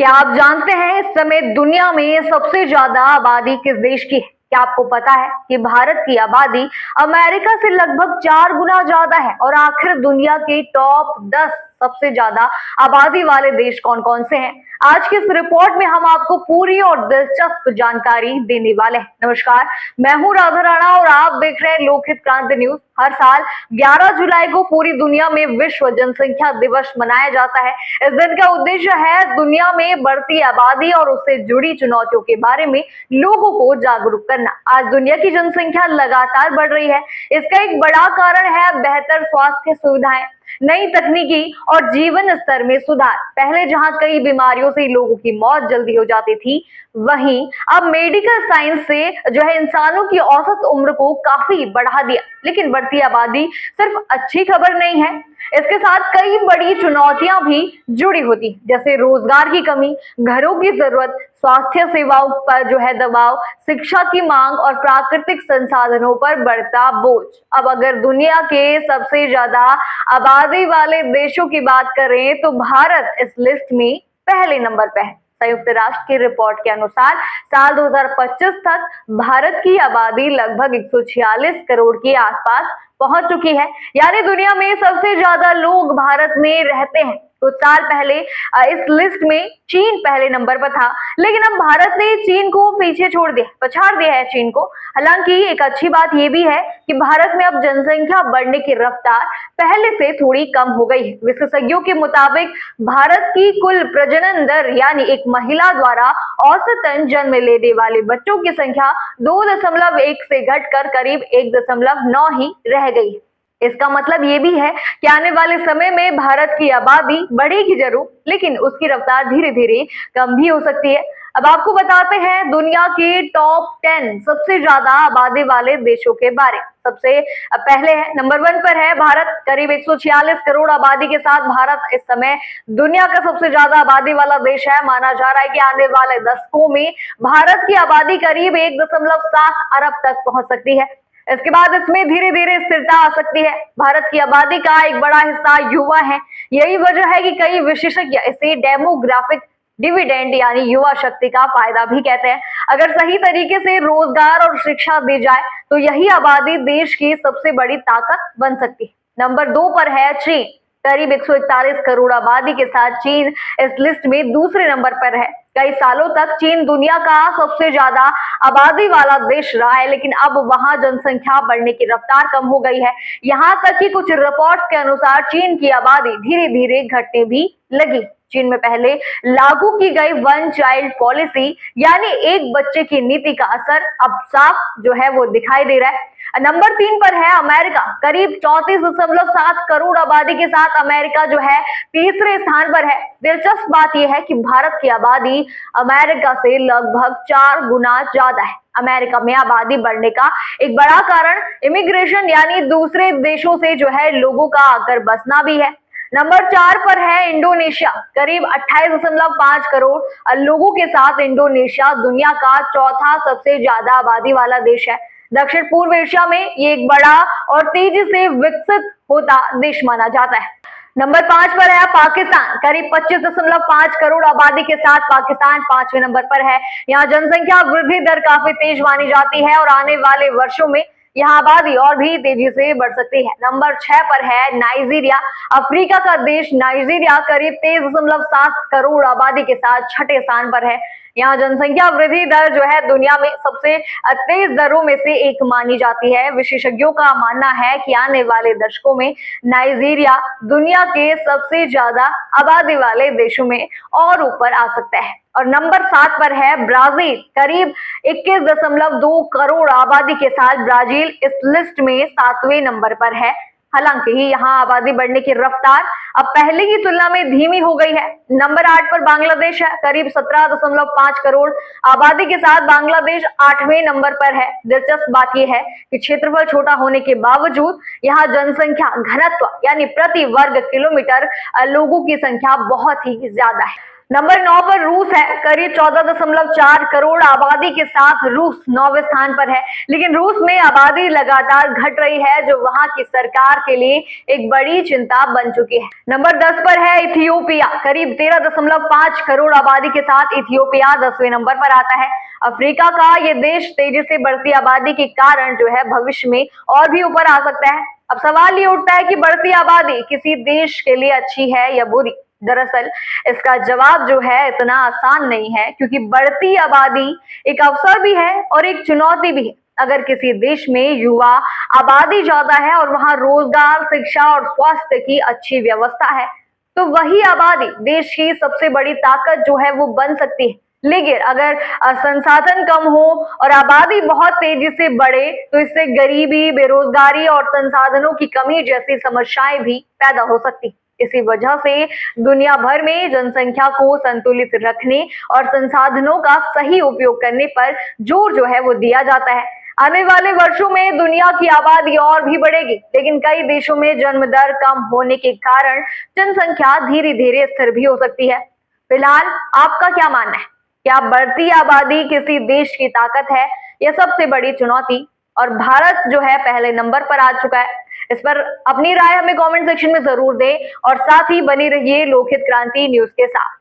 क्या आप जानते हैं इस समय दुनिया में सबसे ज्यादा आबादी किस देश की है? क्या आपको पता है कि भारत की आबादी अमेरिका से लगभग 4 गुना ज्यादा है? और आखिर दुनिया के टॉप 10 सबसे ज्यादा आबादी वाले देश कौन कौन से हैं? आज की इस रिपोर्ट में हम आपको पूरी और दिलचस्प जानकारी देने वाले हैं। नमस्कार, मैं हूं राधा राणा और आप देख रहे हैं लोकहित क्रांति न्यूज। हर साल 11 जुलाई को पूरी दुनिया में विश्व जनसंख्या दिवस मनाया जाता है। इस दिन का उद्देश्य है दुनिया में बढ़ती आबादी और उससे जुड़ी चुनौतियों के बारे में लोगों को जागरूक करना। आज दुनिया की जनसंख्या लगातार बढ़ रही है। इसका एक बड़ा कारण है बेहतर स्वास्थ्य सुविधाएं, नई तकनीकी और जीवन स्तर में सुधार। पहले जहां कई बीमारियों से लोगों की मौत जल्दी हो जाती थी, वहीं अब मेडिकल साइंस से जो है इंसानों की औसत उम्र को काफी बढ़ा दिया। लेकिन बढ़ती आबादी सिर्फ अच्छी खबर नहीं है, इसके साथ कई बड़ी चुनौतियां भी जुड़ी होती, जैसे रोजगार की कमी, घरों की जरूरत, स्वास्थ्य सेवाओं पर जो है दबाव, शिक्षा की मांग और प्राकृतिक संसाधनों पर बढ़ता बोझ। अब अगर दुनिया के सबसे ज्यादा आबादी वाले देशों की बात करें तो भारत इस लिस्ट में पहले नंबर पे है। संयुक्त राष्ट्र की रिपोर्ट के अनुसार साल 2025 तक भारत की आबादी लगभग 146 करोड़ के आसपास पहुंच चुकी है, यानी दुनिया में सबसे ज्यादा लोग भारत में रहते हैं। कुछ साल पहले इस लिस्ट में चीन पहले नंबर पर था, लेकिन अब भारत ने चीन को पीछे छोड़ दिया, पछाड़ दिया है चीन को। हालांकि एक अच्छी बात यह भी है कि भारत में अब जनसंख्या बढ़ने की रफ्तार पहले से थोड़ी कम हो गई है। विशेषज्ञों के मुताबिक भारत की कुल प्रजनन दर यानी एक महिला द्वारा औसतन जन्म लेने वाले बच्चों की संख्या 2.1 से घटकर करीब 1.9 ही रह गई है। इसका मतलब ये भी है कि आने वाले समय में भारत की आबादी बढ़ेगी जरूर, लेकिन उसकी रफ्तार धीरे धीरे कम भी हो सकती है। अब आपको बताते हैं दुनिया के टॉप 10 सबसे ज्यादा आबादी वाले देशों के बारे में। सबसे पहले है, नंबर 1 पर है भारत। करीब 146 करोड़ आबादी के साथ भारत इस समय दुनिया का सबसे ज्यादा आबादी वाला देश है। माना जा रहा है कि आने वाले दशकों में भारत की आबादी करीब 1.7 अरब तक पहुंच सकती है। इसके बाद इसमें धीरे धीरे स्थिरता आ सकती है। भारत की आबादी का एक बड़ा हिस्सा युवा है। यही वजह है कि कई विशेषज्ञ इसे डेमोग्राफिक डिविडेंड यानी युवा शक्ति का फायदा भी कहते हैं। अगर सही तरीके से रोजगार और शिक्षा दी जाए तो यही आबादी देश की सबसे बड़ी ताकत बन सकती है। नंबर 2 पर है चीन। करीब 141 करोड़ आबादी के साथ चीन इस लिस्ट में दूसरे नंबर पर है। कई सालों तक चीन दुनिया का सबसे ज्यादा आबादी वाला देश रहा है, लेकिन अब वहां जनसंख्या बढ़ने की रफ्तार कम हो गई है। यहाँ तक कि कुछ रिपोर्ट्स के अनुसार चीन की आबादी धीरे धीरे घटने भी लगी। चीन में पहले लागू की गई वन चाइल्ड पॉलिसी यानी एक बच्चे की नीति का असर अब साफ जो है वो दिखाई दे रहा है। नंबर 3 पर है अमेरिका। करीब 34.7 करोड़ आबादी के साथ अमेरिका जो है तीसरे स्थान पर है। दिलचस्प बात यह है कि भारत की आबादी अमेरिका से लगभग 4 गुना ज्यादा है। अमेरिका में आबादी बढ़ने का एक बड़ा कारण इमिग्रेशन यानी दूसरे देशों से जो है लोगों का आकर बसना भी है। नंबर 4 पर है इंडोनेशिया। करीब 28.5 करोड़ लोगों के साथ इंडोनेशिया दुनिया का चौथा सबसे ज्यादा आबादी वाला देश है। दक्षिण पूर्व एशिया में ये एक बड़ा और तेजी से विकसित होता देश माना जाता है। नंबर 5 पर है पाकिस्तान। करीब 25.5 करोड़ आबादी के साथ पाकिस्तान 5वें नंबर पर है। यहाँ जनसंख्या वृद्धि दर काफी तेज मानी जाती है और आने वाले वर्षों में यहाँ आबादी और भी तेजी से बढ़ सकती है। नंबर 6 पर है नाइजीरिया। अफ्रीका का देश नाइजीरिया करीब 23.7 करोड़ आबादी के साथ छठे स्थान पर है। यहाँ जनसंख्या वृद्धि दर जो है दुनिया में सबसे तेज दरों में से एक मानी जाती है। विशेषज्ञों का मानना है कि आने वाले दशकों में नाइजीरिया दुनिया के सबसे ज्यादा आबादी वाले देशों में और ऊपर आ सकता है। और नंबर 7 पर है ब्राजील। करीब 21.2 करोड़ आबादी के साथ ब्राजील इस लिस्ट में 7वें नंबर पर है। हालांकि यहाँ आबादी बढ़ने की रफ्तार अब पहले की तुलना में धीमी हो गई है। नंबर 8 पर बांग्लादेश है। करीब 17.5 करोड़ आबादी के साथ बांग्लादेश 8वें नंबर पर है। दिलचस्प बात यह है कि क्षेत्रफल छोटा होने के बावजूद यहाँ जनसंख्या घनत्व यानी प्रति वर्ग किलोमीटर लोगों की संख्या बहुत ही ज्यादा है। नंबर 9 पर रूस है। करीब 14.4 करोड़ आबादी के साथ रूस 9वें स्थान पर है, लेकिन रूस में आबादी लगातार घट रही है, जो वहां की सरकार के लिए एक बड़ी चिंता बन चुकी है। नंबर 10 पर है इथियोपिया। करीब 13.5 करोड़ आबादी के साथ इथियोपिया 10वें नंबर पर आता है। अफ्रीका का ये देश तेजी से बढ़ती आबादी के कारण जो है भविष्य में और भी ऊपर आ सकता है। अब सवाल ये उठता है कि बढ़ती आबादी किसी देश के लिए अच्छी है या बुरी। दरअसल इसका जवाब जो है इतना आसान नहीं है, क्योंकि बढ़ती आबादी एक अवसर भी है और एक चुनौती भी है। अगर किसी देश में युवा आबादी ज्यादा है और वहां रोजगार, शिक्षा और स्वास्थ्य की अच्छी व्यवस्था है, तो वही आबादी देश की सबसे बड़ी ताकत जो है वो बन सकती है। लेकिन अगर संसाधन कम हो और आबादी बहुत तेजी से बढ़े, तो इससे गरीबी, बेरोजगारी और संसाधनों की कमी जैसी समस्याएं भी पैदा हो सकती। इसी वजह से दुनिया भर में जनसंख्या को संतुलित रखने और संसाधनों का सही उपयोग करने पर जोर जो है वो दिया जाता है। आने वाले वर्षों में दुनिया की आबादी और भी बढ़ेगी, लेकिन कई देशों में जन्म दर कम होने के कारण जनसंख्या धीरे धीरे स्थिर भी हो सकती है। फिलहाल आपका क्या मानना है? क्या बढ़ती आबादी किसी देश की ताकत है या सबसे बड़ी चुनौती? और भारत जो है पहले नंबर पर आ चुका है। इस पर अपनी राय हमें कमेंट सेक्शन में जरूर दें और साथ ही बनी रहिए लोकहित क्रांति न्यूज के साथ।